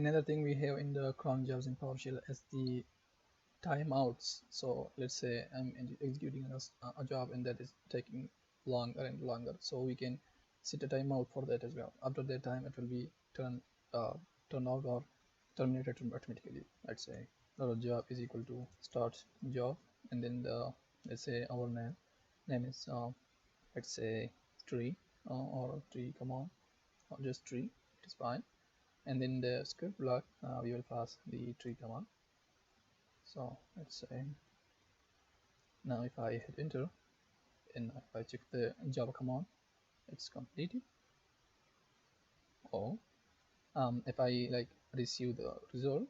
another thing we have in the cron jobs in PowerShell is the timeouts. So let's say I'm executing a job and that is taking longer and longer, so we can set a timeout for that as well. After that time it will be turned out or terminated automatically. Let's say our job is equal to start job, and then let's say our name is let's say tree, or tree command, or just tree, it is fine. And then the script block, we will pass the tree command. So let's say now if I hit enter and if I check the Java command, it's completed. Or if I like receive the result,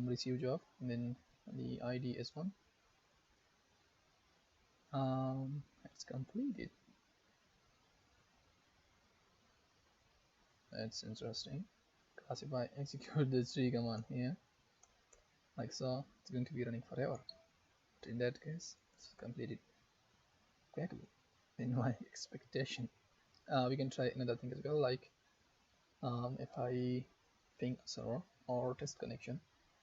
receive job, and then the ID is one, it's completed. That's interesting, because if I execute this tree command here like so, it's going to be running forever. But in that case, it's completed quickly in my expectation. We can try another thing as well, like if I ping a server or test connection,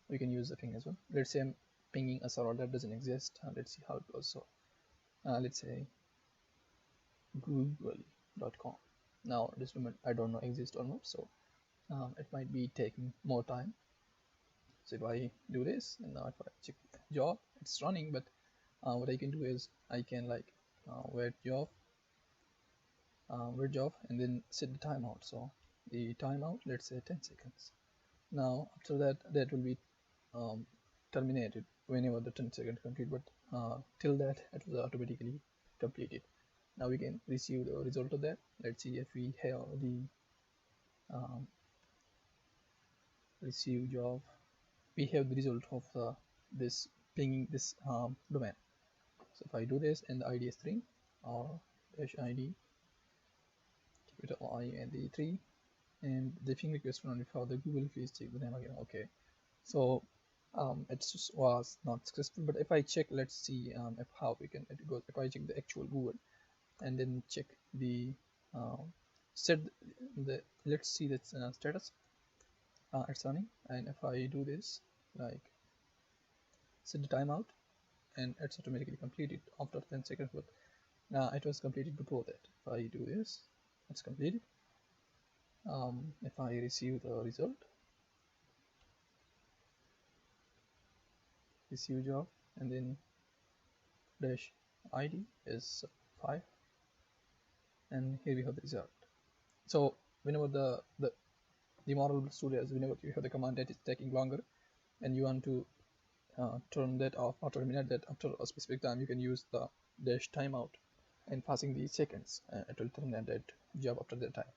we can use the ping as well. Let's say I'm pinging a server that doesn't exist. Let's see how it goes. So let's say google.com. Now this moment I don't know exists or not, so it might be taking more time. So if I do this, and now if I check job, it's running, but what I can do is I can like wait job, and then set the timeout. So the timeout, let's say 10 seconds. Now after that, that will be terminated whenever the 10 seconds complete, but till that it was automatically completed. Now we can receive the result of that. Let's see if we have the receive job. We have the result of this pinging this domain. So if I do this and the ID is 3, or dash ID capital I and the 3, and the ping request running for the Google, please check the name again. Okay, so it just was not successful. But if I check, let's see if how we can it goes. If I check the actual Google and then check the set the let's see the status, it's running. And if I do this, like set the timeout, and it's automatically completed after 10 seconds, but it was completed before that. If I do this, it's completed. If I receive the result, receive job, and then dash ID is 5, and here we have the result. So whenever the moral story is, whenever you have the command that is taking longer and you want to turn that off or terminate that after a specific time, you can use the dash timeout and passing the seconds, it will terminate that job after that time.